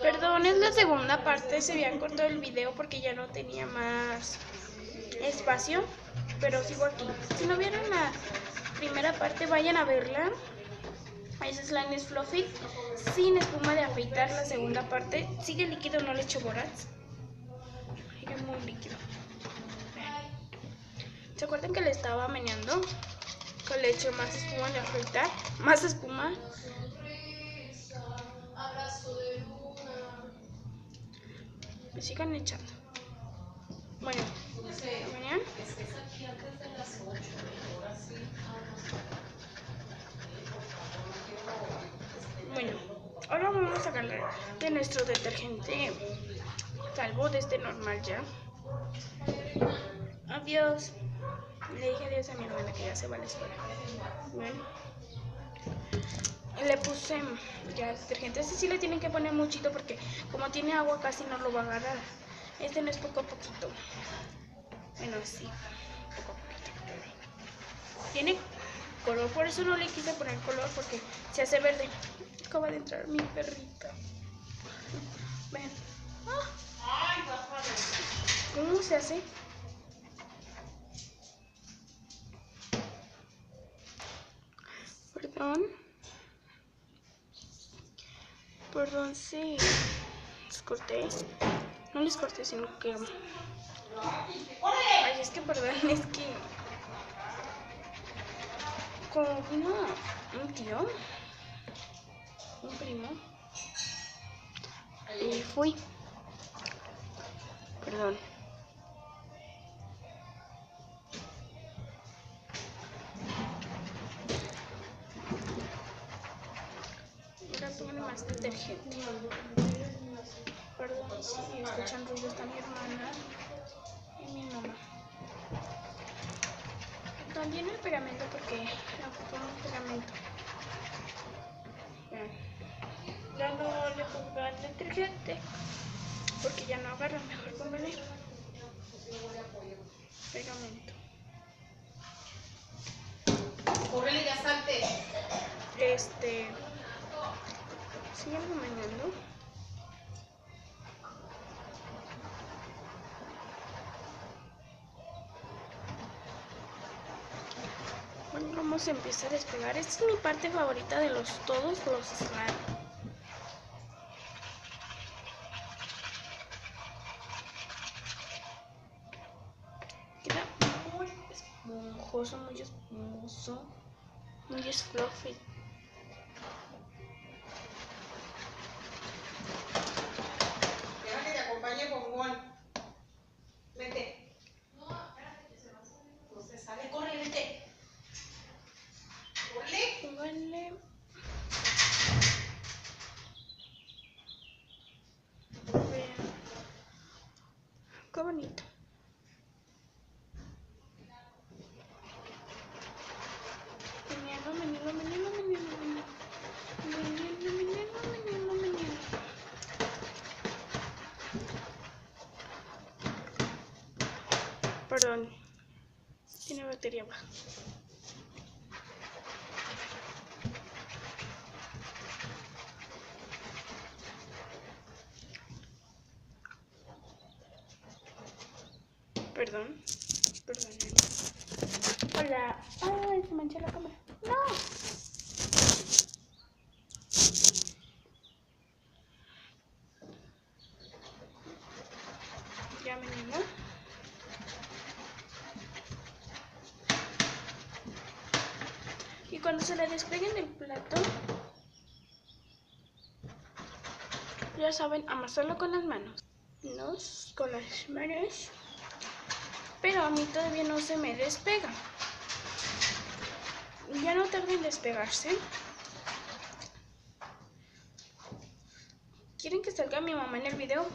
Perdón, es la segunda parte, se había cortado el video porque ya no tenía más espacio, pero sigo aquí. Si no vieron la primera parte, vayan a verla. Ese slime es fluffy, sin espuma de afeitar. La segunda parte sigue líquido, no le echo borax. Sigue muy líquido. ¿Se acuerdan que le estaba meneando? Que le echo más espuma de afeitar. Más espuma. Me sigan echando. Bueno, ¿venían? Bueno, ahora vamos a sacarle de nuestro detergente salvo de este normal ya. Adiós. Le dije adiós a mi hermana que ya se va a la escuela. Bueno, le puse ya detergente. Este sí le tienen que poner muchito porque como tiene agua casi no lo va a agarrar. Este no es poco a poquito. Bueno, sí, poco a poquito. Tiene color, por eso no le quise poner color porque se hace verde. Acaba de entrar mi perrita. Ven. ¿Cómo se hace? Perdón, sí. Les corté. No les corté, sino que... Ay, es que perdón, es que... Como vino un tío, un primo, y fui. Perdón. Ahora ponle más detergente. Perdón si escuchan ruido, está mi hermana y mi mamá. También el pegamento porque le ocupamos pegamento. Vean. Ya no le pongan detergente porque ya no agarra, mejor póngale pegamento. Córrele, ya salte. Sigan meneando. Bueno, vamos a empezar a despegar. Esta es mi parte favorita de todos los slime. Queda muy esponjoso, muy espumoso, muy fluffy. Deja que te acompañe con Juan. Vete. No, espérate que se va a salir. No se sale, corre, vete. Corre. Vale. Vean. Qué bonito. Perdón, tiene batería baja. Perdón. Hola. Ay, se manchó la cámara. No. Ya me animó. Y cuando se le despeguen del plato, ya saben, amasarlo con las manos. Con las manos. Pero a mí todavía no se me despega. Ya no tarda en despegarse. ¿Quieren que salga mi mamá en el video?